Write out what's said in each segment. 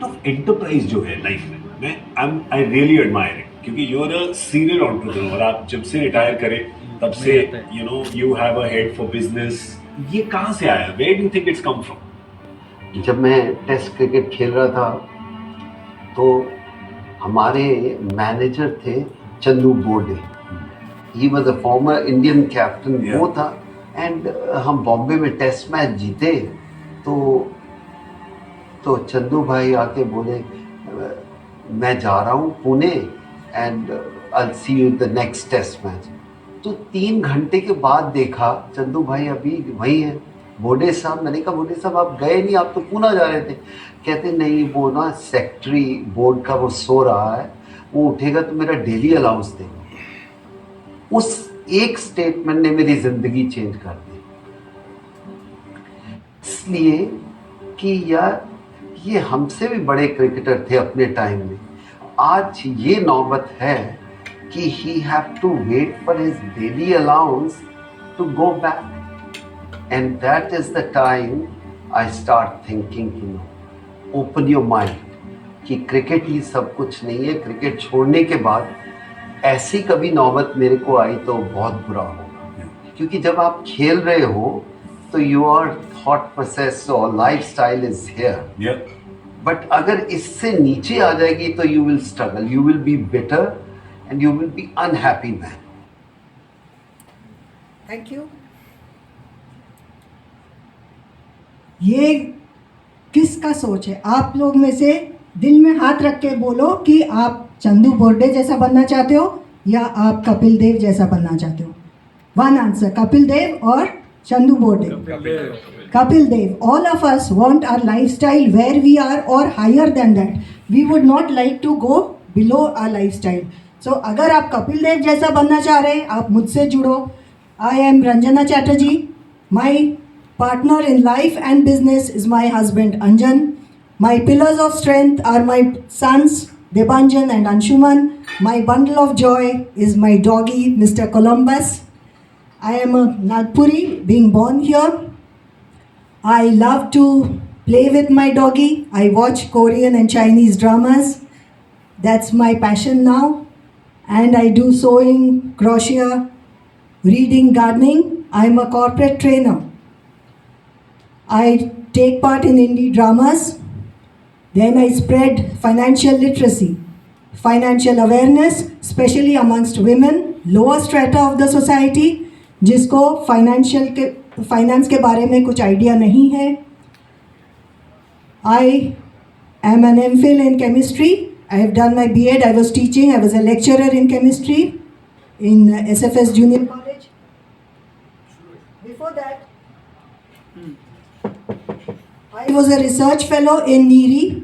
Of enterprise जो है life में, मैं आई रियली एडमायर इट, क्योंकि you are a serial entrepreneur. आप जब से रिटायर करें तब से you have a head for business. ये कहाँ से आया? Where do you think it's come from? जब मैं टेस्ट क्रिकेट खेल रहा था तो हमारे मैनेजर थे Chandu Borde. He was a former Indian captain, वो था। एंड हम बॉम्बे में टेस्ट मैच जीते तो चंदू भाई आके बोले मैं जा रहा हूँ Pune and I see you the next test match. तो 3 घंटे के बाद देखा चंदू भाई अभी वहीं है। बोडे साहब, मैंने कहा बोडे साहब आप गए नहीं, आप तो पूना जा रहे थे। कहते नहीं, वो ना सेक्रेटरी बोर्ड का वो सो रहा है, वो उठेगा तो मेरा डेली अलाउंस देगा। उस एक स्टेटमेंट ने मेरी जिंदगी चेंज कर दी। इसलिए कि यार ये हमसे भी बड़े क्रिकेटर थे अपने टाइम में। आज ये नौबत है कि he have to wait for his daily allowance to go back, and that is the time I start thinking, open your mind कि क्रिकेट ही सब कुछ नहीं है। क्रिकेट छोड़ने के बाद ऐसी कभी नौबत मेरे को आई तो बहुत बुरा होगा, क्योंकि जब आप खेल रहे हो तो योर थॉट प्रोसेस और life style is here. But अगर इससे नीचे आ जाएगी तो you will struggle, you will be bitter and you will be unhappy man. Thank you. ये किसका सोच है? आप लोग में से दिल में हाथ रख के बोलो कि आप चंदू बोर्डे जैसा बनना चाहते हो या आप कपिल देव जैसा बनना चाहते हो। वन आंसर, कपिल देव और चंदू बोर्डे। Kapil Dev. All of us want our lifestyle where we are or higher than that. We would not like to go below our lifestyle. So अगर आप कपिल देव जैसा बनना चाह रहे हैं, आप मुझसे जुड़ो। I am Ranjana Chatterjee. My partner in life and business is my husband Anjan. My pillars of strength are my sons Debanjan and Anshuman. My bundle of joy is my doggy Mr. Columbus. I am a Nagpuri, being born here. I love to play with my doggy. I watch Korean and Chinese dramas. That's my passion now. And I do sewing, crochet, reading, gardening. I'm a corporate trainer. I take part in indie dramas. Then I spread financial literacy, financial awareness, especially amongst women, lower strata of the society, जिसको finance के बारे में कुछ idea नहीं है। I am an MPhil in chemistry. I have done my B.Ed. I was teaching. I was a lecturer in chemistry in SFS Junior College. Before that, I was a research fellow in NEERI,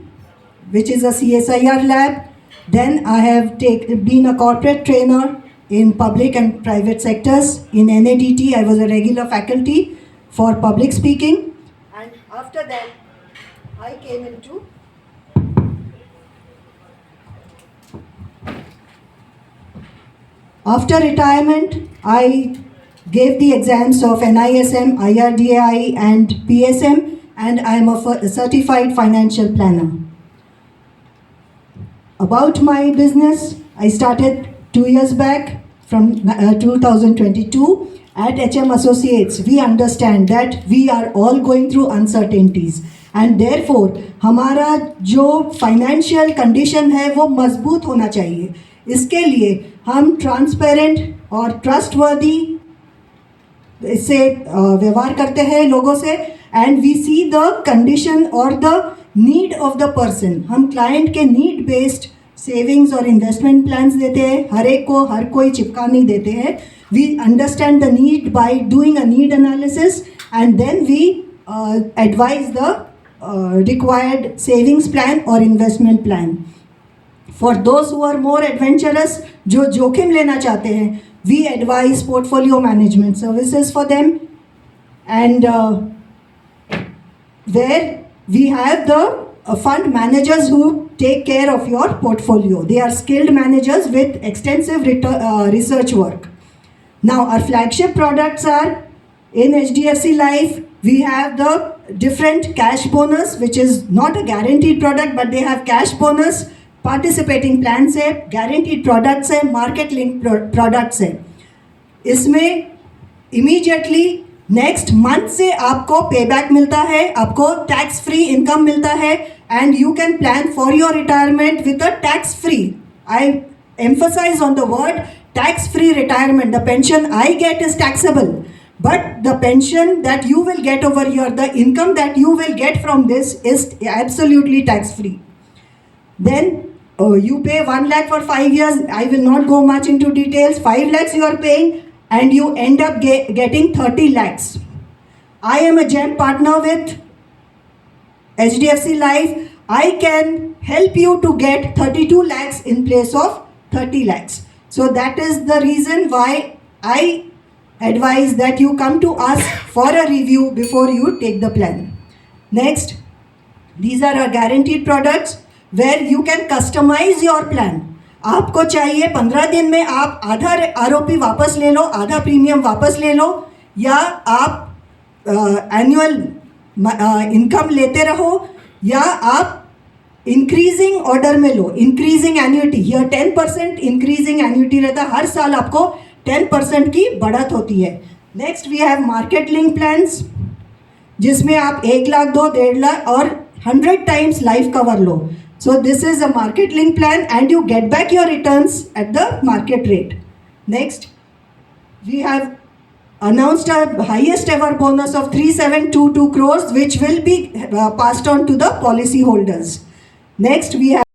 which is a CSIR lab. Then I have been a corporate trainer in public and private sectors. In NADT, I was a regular faculty for public speaking. And after that, I came into after retirement, I gave the exams of NISM, IRDAI and PSM, and I am a certified financial planner. About my business, I started 2 years back from 2022 at HM Associates. We understand that we are all going through uncertainties and therefore हमारा जो financial condition है वो मजबूत होना चाहिए। इसके लिए हम ट्रांसपेरेंट और ट्रस्टवर्दी से व्यवहार करते हैं लोगों से, and we see the condition और the need of the person. हम क्लाइंट के नीड बेस्ड सेविंग्स और इन्वेस्टमेंट प्लान्स देते हैं। हर एक को हर कोई चिपका नहीं देते हैं। We understand the need by doing a need analysis and then we advise the required savings plan और investment plan. For those who are more adventurous, जो जोखिम लेना चाहते हैं, we advise portfolio management services for them, and where we have the fund managers who take care of your portfolio. They are skilled managers with extensive research work. Now our flagship products are in HDFC Life, we have the different cash bonus, which is not a guaranteed product, but they have cash bonus, participating plans है, guaranteed products है, market link products है. इसमें immediately next month से आपको payback मिलता है, आपको tax free income मिलता है, and you can plan for your retirement with a tax free. I emphasize on the word tax free retirement. The pension I get is taxable. But the pension that you will get over here, the income that you will get from this is absolutely tax free. Then you pay 1 lakh for 5 years. I will not go much into details. 5 lakhs you are paying and you end up getting 30 lakhs. I am a GEM partner with HDFC Life. I can help you to get 32 lakhs in place of 30 lakhs. So that is the reason why I advise that you come to us for a review before you take the plan. Next, these are our guaranteed products where you can customize your plan. आपको चाहिए 15 दिन में आप आधा ROP वापस ले लो, आधा premium वापस ले लो, या आप एनुअल इनकम लेते रहो, या आप इंक्रीजिंग ऑर्डर में लो, increasing annuity. Here 10% increasing annuity रहता है, हर साल आपको 10% की बढ़त होती है. Next we have market link plans, जिसमें आप 1 लाख दो, 1.5 लाख और 100 टाइम्स लाइफ कवर लो. So this is a market link plan and you get back your returns at the market rate. Next, we have announced our highest ever bonus of 3722 crores, which will be passed on to the policy holders. Next, we have